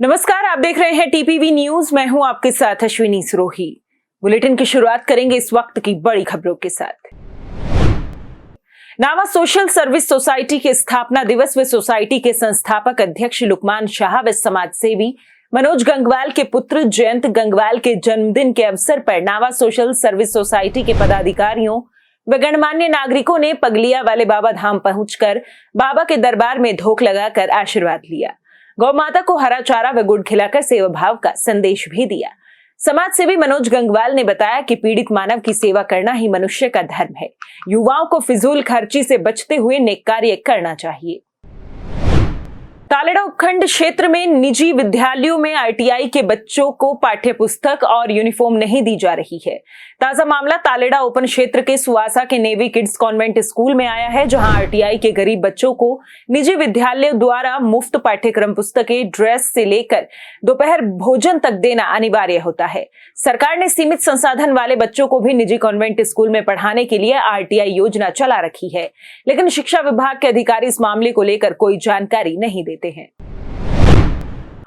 नमस्कार, आप देख रहे हैं टीपीवी न्यूज। मैं हूं आपके साथ अश्विनी सिरोही। बुलेटिन की शुरुआत करेंगे इस वक्त की बड़ी खबरों के साथ। नावा सोशल सर्विस सोसाइटी के स्थापना दिवस व सोसाइटी के संस्थापक अध्यक्ष लुकमान शाह व समाज सेवी मनोज गंगवाल के पुत्र जयंत गंगवाल के जन्मदिन के अवसर पर नावा सोशल सर्विस सोसाइटी के पदाधिकारियों व गणमान्य नागरिकों ने पगलिया वाले बाबा धाम पहुंचकर बाबा के दरबार में धोख लगाकर आशीर्वाद लिया। गौ माता को हरा चारा व गुड़ खिलाकर सेवा भाव का संदेश भी दिया। समाज सेवी मनोज गंगवाल ने बताया कि पीड़ित मानव की सेवा करना ही मनुष्य का धर्म है। युवाओं को फिजूल खर्ची से बचते हुए नेक कार्य करना चाहिए। तालेड़ा उपखंड क्षेत्र में निजी विद्यालयों में आरटीआई के बच्चों को पाठ्य पुस्तक और यूनिफॉर्म नहीं दी जा रही है। ताजा मामला तालेड़ा ओपन क्षेत्र के सुवासा के नेवी किड्स कॉन्वेंट स्कूल में आया है, जहां आरटीआई के गरीब बच्चों को निजी विद्यालयों द्वारा मुफ्त पाठ्यक्रम पुस्तकें, ड्रेस से लेकर दोपहर भोजन तक देना अनिवार्य होता है। सरकार ने सीमित संसाधन वाले बच्चों को भी निजी कॉन्वेंट स्कूल में पढ़ाने के लिए आरटीआई योजना चला रखी है, लेकिन शिक्षा विभाग के अधिकारी इस मामले को लेकर कोई जानकारी नहीं देते हैं।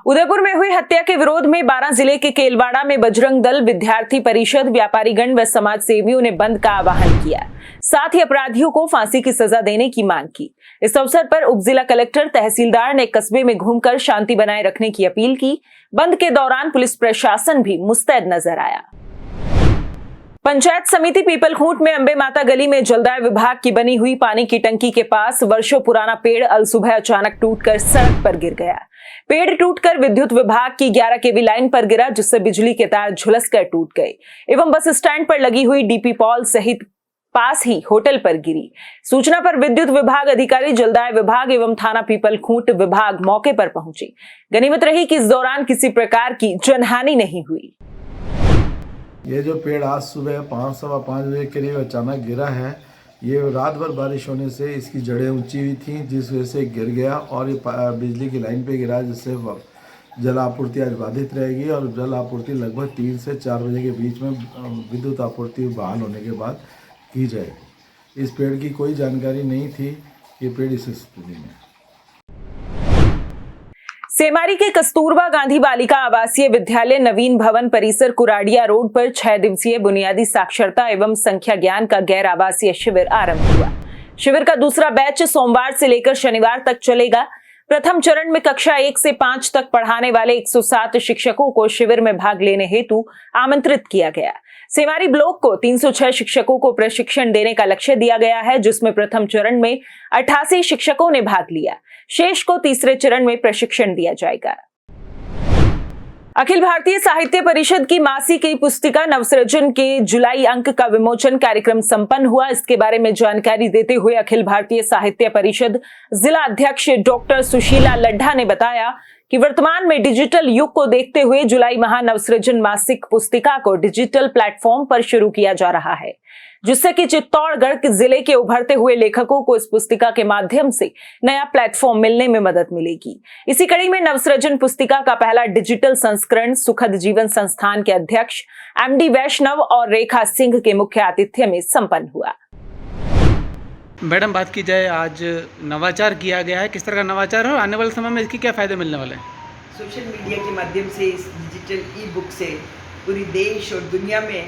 उदयपुर में हुई हत्या के विरोध में 12 जिले के केलवाड़ा में बजरंग दल, विद्यार्थी परिषद, व्यापारीगण व समाज सेवियों ने बंद का आह्वान किया। साथ ही अपराधियों को फांसी की सजा देने की मांग की। इस अवसर पर उप जिला कलेक्टर, तहसीलदार ने कस्बे में घूमकर शांति बनाए रखने की अपील की। बंद के दौरान पुलिस प्रशासन भी मुस्तैद नजर आया। पंचायत समिति पीपलखूंट में अंबे माता गली में जलदाय विभाग की बनी हुई पानी की टंकी के पास वर्षों पुराना पेड़ अल सुबह अचानक टूटकर सड़क पर गिर गया। पेड़ टूटकर विद्युत विभाग की 11 केवी लाइन पर गिरा, जिससे बिजली के तार झुलसकर टूट गए एवं बस स्टैंड पर लगी हुई डीपी पॉल सहित पास ही होटल पर गिरी। सूचना पर विद्युत विभाग अधिकारी, जलदाय विभाग एवं थाना पीपलखूंट विभाग मौके पर पहुंचे। गनीमत रही कि इस दौरान किसी प्रकार की जनहानि नहीं हुई। ये जो पेड़ आज सुबह 5 सवा 5 बजे के करीब अचानक गिरा है, ये रात भर बारिश होने से इसकी जड़ें ऊंची हुई थी, जिस वजह से गिर गया और ये बिजली की लाइन पे गिरा, जिससे जल आपूर्ति आज बाधित रहेगी और जल आपूर्ति लगभग 3 से 4 बजे के बीच में विद्युत आपूर्ति बहाल होने के बाद की जाएगी। इस पेड़ की कोई जानकारी नहीं थी, ये पेड़ इस स्थिति में। सेमारी के कस्तूरबा गांधी बालिका आवासीय विद्यालय नवीन भवन परिसर कुराडिया रोड पर 6 दिवसीय बुनियादी साक्षरता एवं संख्या ज्ञान का गैर आवासीय शिविर आरंभ हुआ। शिविर का दूसरा बैच सोमवार से लेकर शनिवार तक चलेगा। प्रथम चरण में कक्षा 1 से 5 तक पढ़ाने वाले 107 शिक्षकों को शिविर में भाग लेने हेतु आमंत्रित किया गया। सेमारी ब्लॉक को 306 शिक्षकों को प्रशिक्षण देने का लक्ष्य दिया गया है, जिसमें प्रथम चरण में 88 शिक्षकों ने भाग लिया। शेष को तीसरे चरण में प्रशिक्षण दिया जाएगा। अखिल भारतीय साहित्य परिषद की मासिक पुस्तिका नवसृजन के जुलाई अंक का विमोचन कार्यक्रम संपन्न हुआ। इसके बारे में जानकारी देते हुए अखिल भारतीय साहित्य परिषद जिला अध्यक्ष डॉक्टर सुशीला लड्ढा ने बताया कि वर्तमान में डिजिटल युग को देखते हुए जुलाई माह नवसृजन मासिक पुस्तिका को डिजिटल प्लेटफॉर्म पर शुरू किया जा रहा है, जिससे कि चित्तौड़गढ़ जिले के उभरते हुए लेखकों को इस पुस्तिका के माध्यम से नया प्लेटफॉर्म मिलने में मदद मिलेगी। इसी कड़ी में नवसृजन पुस्तिका का पहला डिजिटल संस्करण सुखद जीवन संस्थान के अध्यक्ष एमडी वैष्णव और रेखा सिंह के मुख्य आतिथ्य में संपन्न हुआ। मैडम, बात की जाए, आज नवाचार किया गया है, किस तरह का नवाचार है और आने वाले समय में इसके क्या फायदे मिलने वाले हैं? सोशल मीडिया के माध्यम से, इस डिजिटल ई बुक से पूरी देश और दुनिया में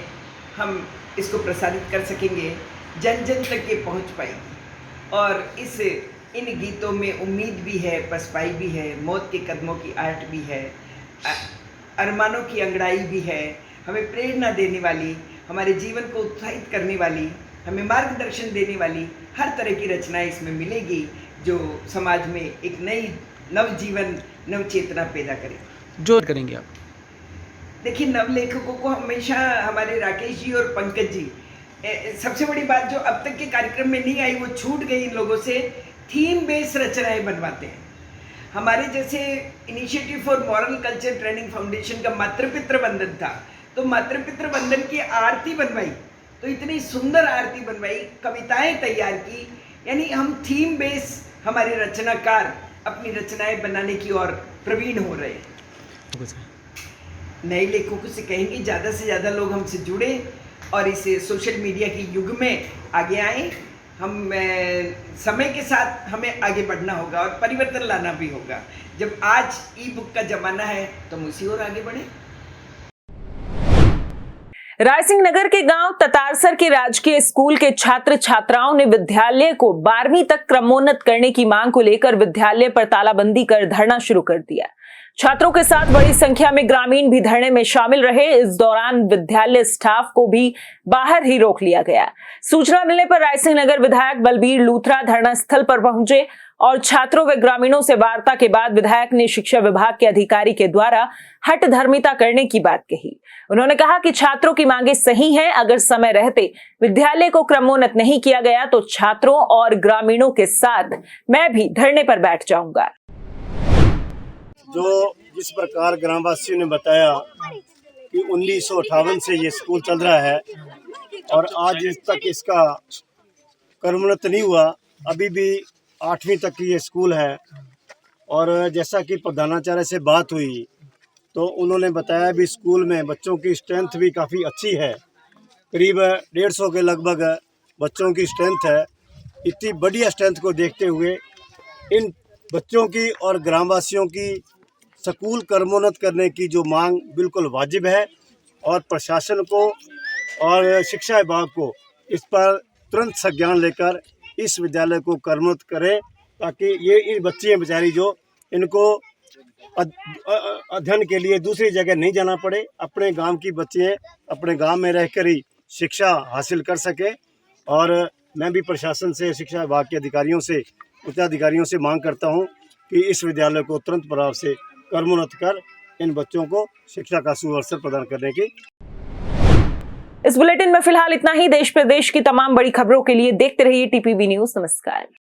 हम इसको प्रसारित कर सकेंगे, जन जन तक ये पहुंच पाएगी। और इन गीतों में उम्मीद भी है, पसपाई भी है, मौत के कदमों की आहट भी है, अरमानों की अंगड़ाई भी है, हमें प्रेरणा देने वाली, हमारे जीवन को उत्साहित करने वाली, हमें मार्गदर्शन देने वाली हर तरह की रचनाएं इसमें मिलेगी, जो समाज में एक नई नवजीवन, नव चेतना पैदा करे। जो करेंगे आप? देखिए, नवलेखकों को हमेशा हमारे राकेश जी और पंकज जी, सबसे बड़ी बात जो अब तक के कार्यक्रम में नहीं आई, वो छूट गई इन लोगों से, थीम बेस्ड रचनाएं बनवाते हैं। हमारे जैसे initiative for moral culture training foundation का मातृपितृ वंदन था, तो मातृपितृ वंदन की आरती बनवाई, तो इतनी सुंदर आरती बनवाई, कविताएं तैयार की। यानी हम थीम बेस, हमारे रचनाकार अपनी रचनाएं बनाने की ओर प्रवीण हो रहे हैं। नए लेखकों से कहेंगे ज़्यादा से ज़्यादा लोग हमसे जुड़े और इस सोशल मीडिया के युग में आगे आएं हम समय के साथ हमें आगे बढ़ना होगा और परिवर्तन लाना भी होगा। जब आज ई बुक का जमाना है तो हम उसी ओर आगे बढ़े। रायसिंह नगर के गांव ततारसर के राजकीय स्कूल के छात्र छात्राओं ने विद्यालय को 12वीं तक क्रमोन्नत करने की मांग को लेकर विद्यालय पर तालाबंदी कर धरना शुरू कर दिया। छात्रों के साथ बड़ी संख्या में ग्रामीण भी धरने में शामिल रहे। इस दौरान विद्यालय स्टाफ को भी बाहर ही रोक लिया गया। सूचना मिलने पर रायसिंह नगर विधायक बलबीर लूथरा धरना स्थल पर पहुंचे और छात्रों व ग्रामीणों से वार्ता के बाद विधायक ने शिक्षा विभाग के अधिकारी के द्वारा हठधर्मिता करने की बात कही। उन्होंने कहा कि छात्रों की मांगे सही हैं। अगर समय रहते विद्यालय को क्रमोन्नत नहीं किया गया तो छात्रों और ग्रामीणों के साथ मैं भी धरने पर बैठ जाऊंगा। जो जिस प्रकार ग्रामवासियों ने बताया कि 1958 से ये स्कूल चल रहा है और आज तक इसका क्रमोन्नत नहीं हुआ, अभी भी 8वीं तक की ये स्कूल है। और जैसा कि प्रधानाचार्य से बात हुई तो उन्होंने बताया भी स्कूल में बच्चों की स्ट्रेंथ भी काफ़ी अच्छी है, करीब 150 के लगभग बच्चों की स्ट्रेंथ है। इतनी बढ़िया स्ट्रेंथ को देखते हुए इन बच्चों की और ग्रामवासियों की स्कूल क्रमोन्नत करने की जो मांग बिल्कुल वाजिब है और प्रशासन को और शिक्षा विभाग को इस पर तुरंत संज्ञान लेकर इस विद्यालय को क्रमोन्नत करें, ताकि ये बच्चे बेचारी जो इनको अध्ययन के लिए दूसरी जगह नहीं जाना पड़े, अपने गांव की बच्चे अपने गांव में रहकर ही शिक्षा हासिल कर सके। और मैं भी प्रशासन से, शिक्षा विभाग के अधिकारियों से, उच्चाधिकारियों से मांग करता हूं कि इस विद्यालय को तुरंत प्रभाव से क्रमोन्नत कर इन बच्चों को शिक्षा का सुअवसर प्रदान करने की। इस बुलेटिन में फिलहाल इतना ही। देश प्रदेश की तमाम बड़ी खबरों के लिए देखते रहिए टीपीबी न्यूज। नमस्कार।